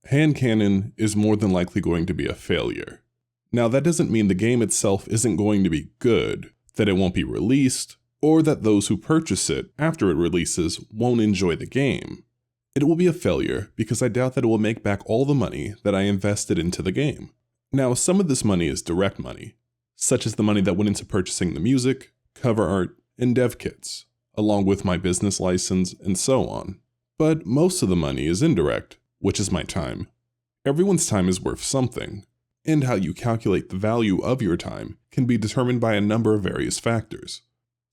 hand cannon is more than likely going to be a failure. Now, that doesn't mean the game itself isn't going to be good, that it won't be released, or that those who purchase it after it releases won't enjoy the game. It will be a failure because I doubt that it will make back all the money that I invested into the game. Now, some of this money is direct money, such as the money that went into purchasing the music, cover art, and dev kits, along with my business license and so on. But most of the money is indirect, which is my time. Everyone's time is worth something, and how you calculate the value of your time can be determined by a number of various factors.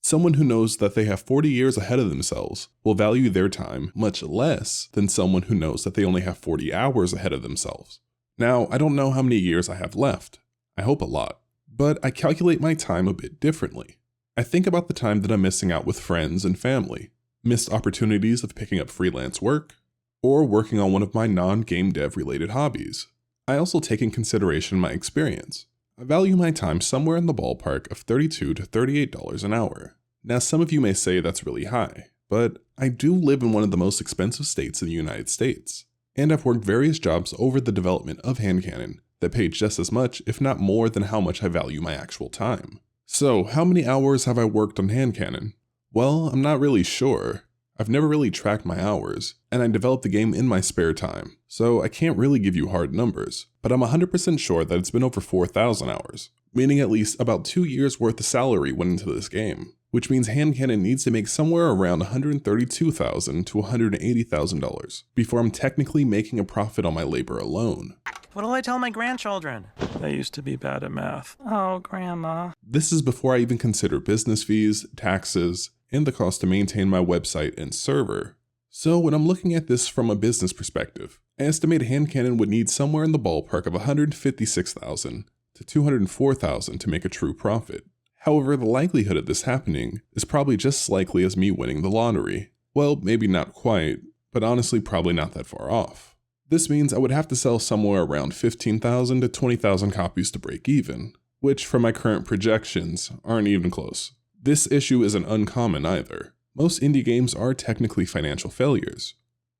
Someone who knows that they have 40 years ahead of themselves will value their time much less than someone who knows that they only have 40 hours ahead of themselves. Now, I don't know how many years I have left. I hope a lot. But I calculate my time a bit differently. I think about the time that I'm missing out with friends and family, missed opportunities of picking up freelance work, or working on one of my non-game dev related hobbies. I also take in consideration my experience. I value my time somewhere in the ballpark of $32 to $38 an hour. Now, some of you may say that's really high, but I do live in one of the most expensive states in the United States, and I've worked various jobs over the development of hand cannon that pay just as much, if not more, than how much I value my actual time. So, how many hours have I worked on hand cannon? Well, I'm not really sure. I've never really tracked my hours, and I developed the game in my spare time, so I can't really give you hard numbers, but I'm 100% sure that it's been over 4,000 hours, meaning at least about 2 years worth of salary went into this game, which means hand cannon needs to make somewhere around $132,000 to $180,000 before I'm technically making a profit on my labor alone. What'll I tell my grandchildren? I used to be bad at math. Oh, Grandma. This is before I even consider business fees, taxes, and the cost to maintain my website and server. So when I'm looking at this from a business perspective, I estimate hand cannon would need somewhere in the ballpark of $156,000 to $204,000 to make a true profit. However, the likelihood of this happening is probably just as likely as me winning the lottery. Well, maybe not quite, but honestly probably not that far off. This means I would have to sell somewhere around 15,000 to 20,000 copies to break even, which from my current projections aren't even close. This issue isn't uncommon either. Most indie games are technically financial failures.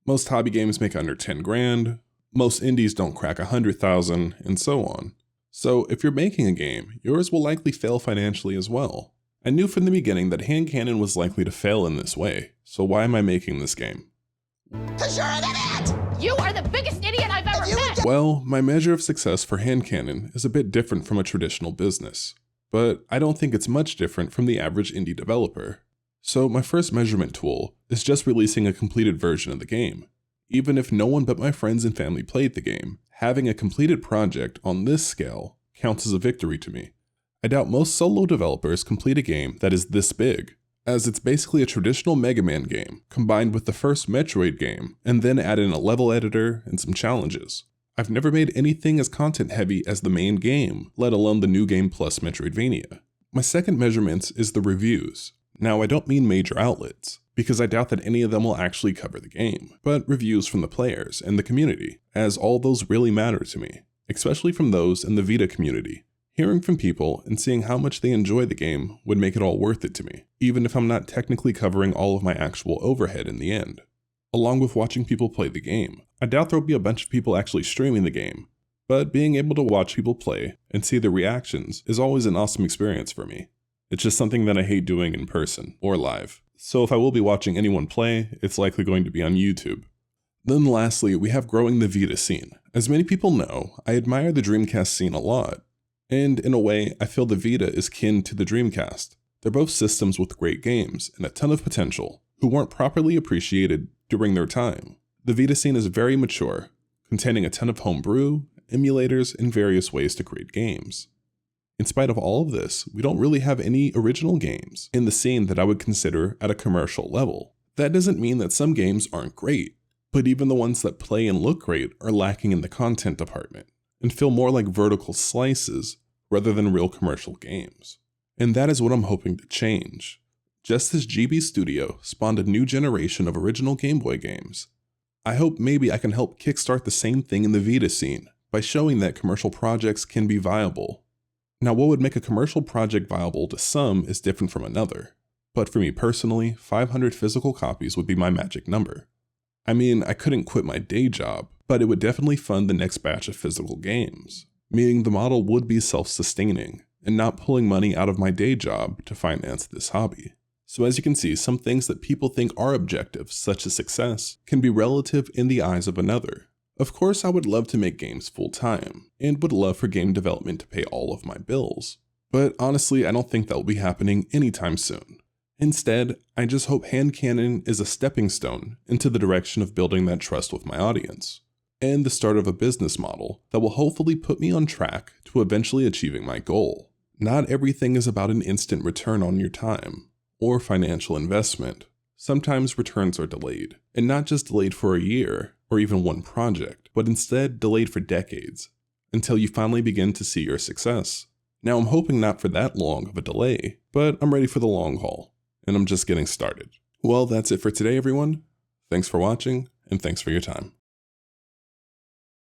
Most hobby games make under 10 grand, most indies don't crack 100,000, and so on. So if you're making a game, yours will likely fail financially as well. I knew from the beginning that hand cannon was likely to fail in this way, so why am I making this game? 'Cause you're an idiot! You are the biggest idiot I've ever met! Well, my measure of success for hand cannon is a bit different from a traditional business, but I don't think it's much different from the average indie developer. So my first measurement tool is just releasing a completed version of the game. Even if no one but my friends and family played the game, having a completed project on this scale counts as a victory to me. I doubt most solo developers complete a game that is this big, as it's basically a traditional Mega Man game combined with the first Metroid game and then add in a level editor and some challenges. I've never made anything as content heavy as the main game, let alone the New Game Plus Metroidvania. My second measurement is the reviews. Now, I don't mean major outlets, because I doubt that any of them will actually cover the game, but reviews from the players and the community, as all those really matter to me, especially from those in the Vita community. Hearing from people and seeing how much they enjoy the game would make it all worth it to me, even if I'm not technically covering all of my actual overhead in the end. Along with watching people play the game, I doubt there'll be a bunch of people actually streaming the game, but being able to watch people play and see their reactions is always an awesome experience for me. It's just something that I hate doing in person or live. So if I will be watching anyone play, it's likely going to be on YouTube. Then lastly, we have growing the Vita scene. As many people know, I admire the Dreamcast scene a lot. And in a way, I feel the Vita is kin to the Dreamcast. They're both systems with great games and a ton of potential, who weren't properly appreciated during their time. The Vita scene is very mature, containing a ton of homebrew, emulators, and various ways to create games. In spite of all of this, we don't really have any original games in the scene that I would consider at a commercial level. That doesn't mean that some games aren't great, but even the ones that play and look great are lacking in the content department, and feel more like vertical slices rather than real commercial games. And that is what I'm hoping to change. Just as GB Studio spawned a new generation of original Game Boy games, I hope maybe I can help kickstart the same thing in the Vita scene by showing that commercial projects can be viable. Now, what would make a commercial project viable to some is different from another, but for me personally, 500 physical copies would be my magic number. I mean, I couldn't quit my day job, but it would definitely fund the next batch of physical games, meaning the model would be self-sustaining and not pulling money out of my day job to finance this hobby. So as you can see, some things that people think are objectives, such as success, can be relative in the eyes of another. Of course, I would love to make games full-time, and would love for game development to pay all of my bills. But honestly, I don't think that will be happening anytime soon. Instead, I just hope hand cannon is a stepping stone into the direction of building that trust with my audience, and the start of a business model that will hopefully put me on track to eventually achieving my goal. Not everything is about an instant return on your time or financial investment. Sometimes returns are delayed, and not just delayed for a year or even one project, but instead delayed for decades, until you finally begin to see your success. Now I'm hoping not for that long of a delay, but I'm ready for the long haul, and I'm just getting started. Well, that's it for today, everyone. Thanks for watching, and thanks for your time.